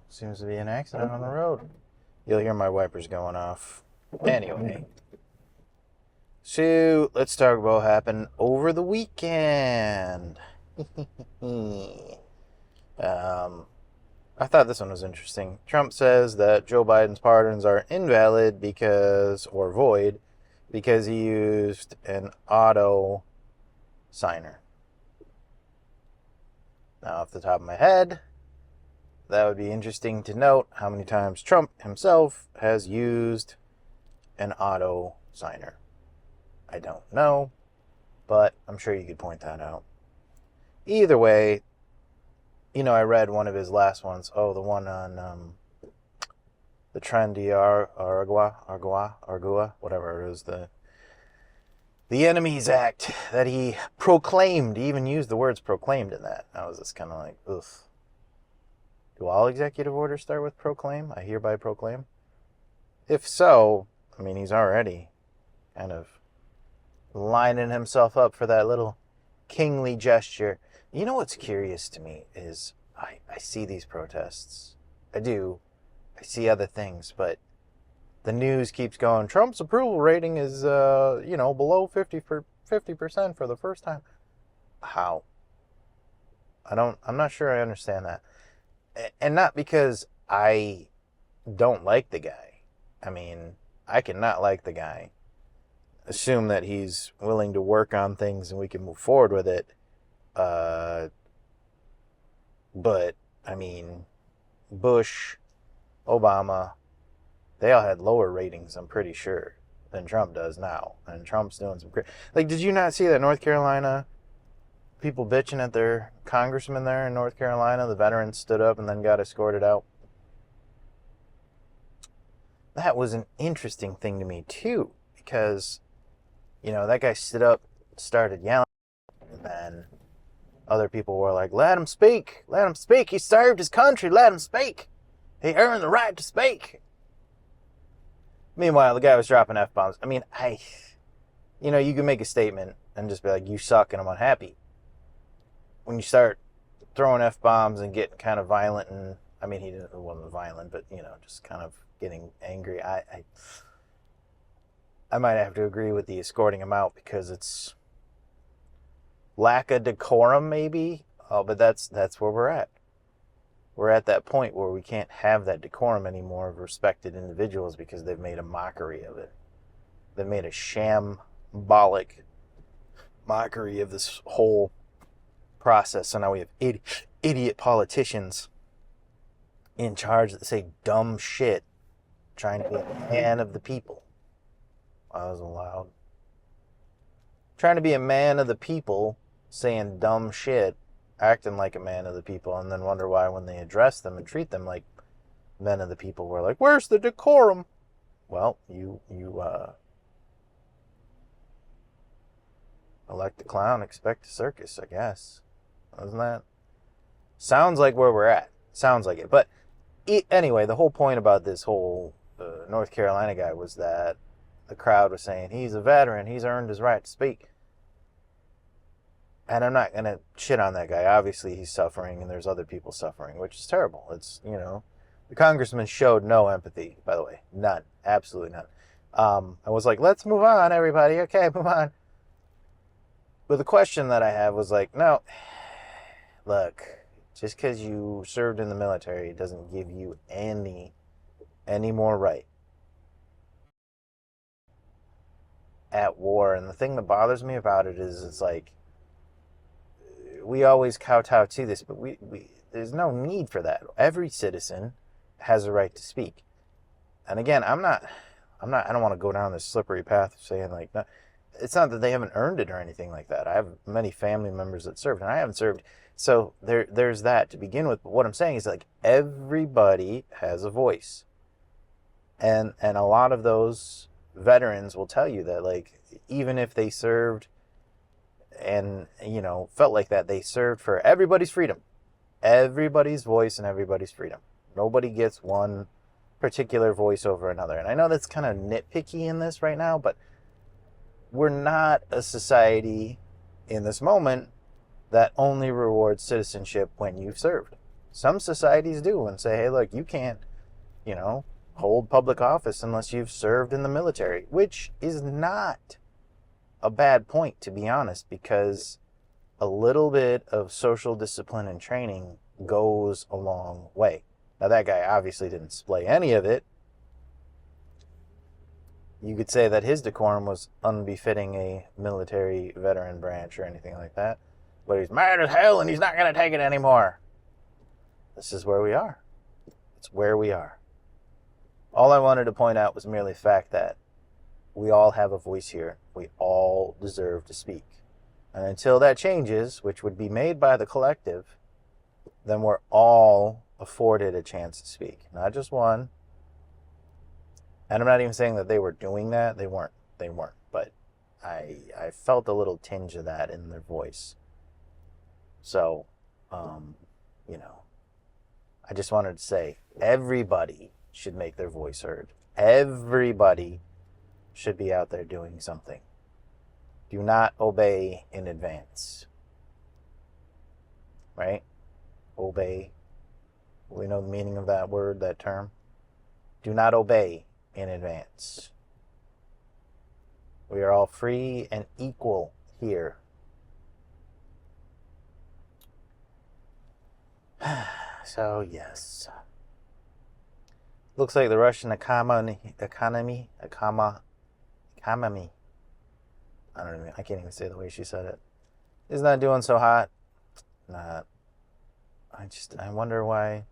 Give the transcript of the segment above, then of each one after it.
Seems to be an accident on the road. You'll hear my wipers going off. Anyway. So, let's talk about what happened over the weekend. I thought this one was interesting. Trump says that Joe Biden's pardons are invalid or void, because he used an auto signer. Now, off the top of my head, that would be interesting to note how many times Trump himself has used an auto signer. I don't know, but I'm sure you could point that out. Either way, I read one of his last ones. Oh, the one on the trendy Argua, whatever it is, the Enemies Act that he proclaimed. He even used the words proclaimed in that. I was just kind of like, ugh. Do all executive orders start with proclaim? I hereby proclaim. If so, he's already kind of lining himself up for that little kingly gesture. You know what's curious to me is I see these protests. I do. I see other things, but the news keeps going, Trump's approval rating is, below 50% for the first time. How? I'm not sure I understand that. And not because I don't like the guy. I cannot like the guy. Assume that he's willing to work on things and we can move forward with it. But, Bush, Obama, they all had lower ratings, I'm pretty sure, than Trump does now. And Trump's doing some did you not see that North Carolina people bitching at their congressman there in North Carolina? The veterans stood up and then got escorted out. That was an interesting thing to me, too, because, that guy stood up, started yelling, and then other people were like, let him speak, he served his country, let him speak, he earned the right to speak. Meanwhile, the guy was dropping F-bombs. You can make a statement and just be like, you suck and I'm unhappy. When you start throwing F-bombs and getting kind of violent, and it wasn't violent, but just kind of getting angry, I might have to agree with the escorting him out, because it's lack of decorum, maybe. Oh, but that's where we're at. We're at that point where we can't have that decorum anymore of respected individuals, because they've made a mockery of it. They've made a shambolic mockery of this whole process. So now we have idiot politicians in charge that say dumb shit, trying to be a man of the people. That wasn't loud. Trying to be a man of the people, saying dumb shit, acting like a man of the people, and then wonder why when they address them and treat them like men of the people, we're like, where's the decorum? Well, you elect a clown, expect a circus, I guess. Doesn't that? Sounds like where we're at. Sounds like it. But anyway, the whole point about this whole North Carolina guy was that the crowd was saying, he's a veteran, he's earned his right to speak. And I'm not going to shit on that guy. Obviously, he's suffering, and there's other people suffering, which is terrible. It's, the congressman showed no empathy, by the way. None. Absolutely none. I was like, let's move on, everybody. Okay, move on. But the question that I have was like, no, look, just because you served in the military doesn't give you any more right at war. And the thing that bothers me about it is, it's like, we always kowtow to this, but we there's no need for that. Every citizen has a right to speak. And again, I don't want to go down this slippery path of saying like, no, it's not that they haven't earned it or anything like that. I have many family members that served, and I haven't served. So there's that to begin with. But what I'm saying is, like, everybody has a voice. And a lot of those veterans will tell you that, like, even if they served and, felt like that, they served for everybody's freedom. Everybody's voice and everybody's freedom. Nobody gets one particular voice over another. And I know that's kind of nitpicky in this right now, but we're not a society in this moment that only rewards citizenship when you've served. Some societies do and say, hey, look, you can't, hold public office unless you've served in the military, which is not a bad point, to be honest, because a little bit of social discipline and training goes a long way. Now, that guy obviously didn't display any of it. You could say that his decorum was unbefitting a military veteran branch or anything like that. But he's mad as hell and he's not going to take it anymore. This is where we are. It's where we are. All I wanted to point out was merely the fact that we all have a voice here. We all deserve to speak. And until that changes, which would be made by the collective, then we're all afforded a chance to speak. Not just one. And I'm not even saying that they were doing that. They weren't. But I felt a little tinge of that in their voice. So, I just wanted to say everybody should make their voice heard. Everybody should be out there doing something. Do not obey in advance. Right? Obey. We know the meaning of that word, that term. Do not obey in advance. We are all free and equal here. So, yes. Looks like the Russian economy. I can't even say the way she said it. Is not doing so hot. I wonder why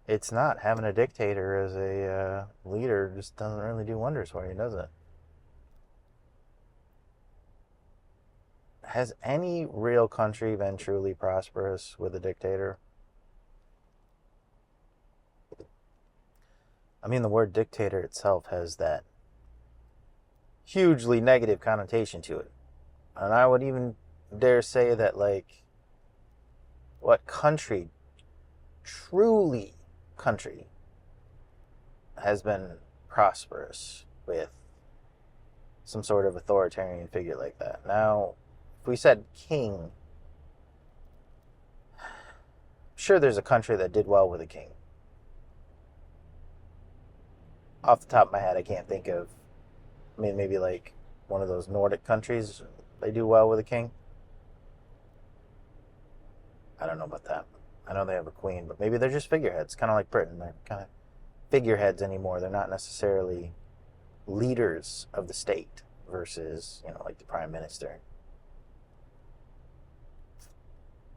it's not. Having a dictator as a leader just doesn't really do wonders for you, does it? Has any real country been truly prosperous with a dictator? I mean, the word dictator itself has that hugely negative connotation to it. And I would even dare say that, what country, truly country, has been prosperous with some sort of authoritarian figure like that? Now, if we said king, I'm sure there's a country that did well with a king. Off the top of my head, I can't think of. I mean, maybe one of those Nordic countries, they do well with a king. I don't know about that. I know they have a queen, but maybe they're just figureheads, kind of like Britain. They're kind of figureheads anymore. They're not necessarily leaders of the state versus, like the prime minister.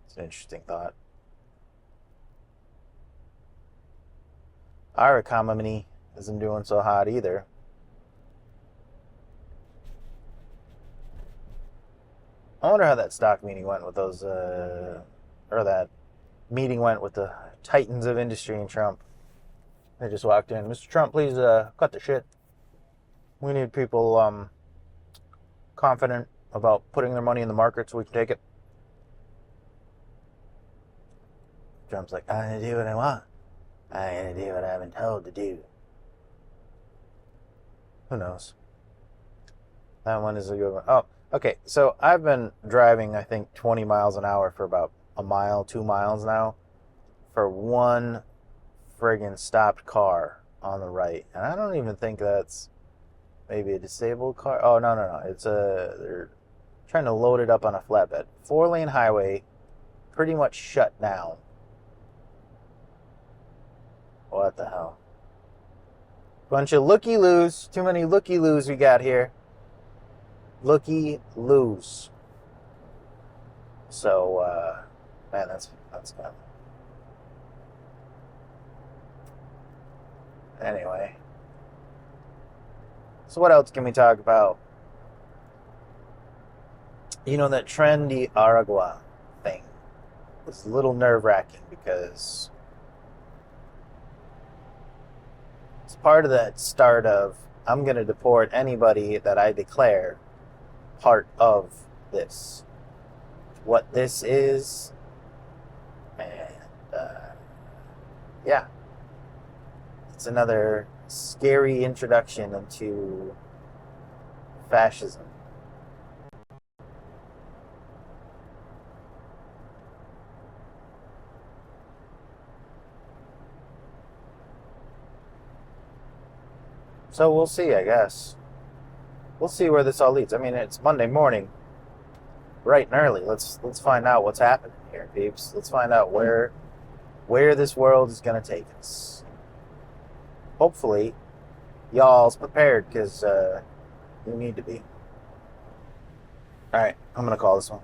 It's an interesting thought. Our economy isn't doing so hot either. I wonder how that stock meeting went with those, or that meeting went with the titans of industry and Trump. They just walked in. Mr. Trump, please cut the shit. We need people confident about putting their money in the market so we can take it. Trump's like, I'm going to do what I want. I'm going to do what I've been told to do. Who knows? That one is a good one. Oh, okay. So I've been driving, I think, 20 miles an hour for about a mile, 2 miles now, for one friggin' stopped car on the right. And I don't even think that's maybe a disabled car. Oh, no. It's they're trying to load it up on a flatbed. 4-lane highway, pretty much shut down. What the hell? Bunch of looky-loos. Too many looky-loos we got here. Looky-loos. So, man, that's kind of... Anyway. So what else can we talk about? That trendy Aragua thing was a little nerve-wracking because it's part of that start of, I'm going to deport anybody that I declare part of this. What this is, and yeah, it's another scary introduction into fascism. So we'll see, I guess. We'll see where this all leads. I mean, it's Monday morning, bright and early. Let's find out what's happening here, peeps. Let's find out where this world is gonna take us. Hopefully, y'all's prepared, because you need to be. All right, I'm gonna call this one.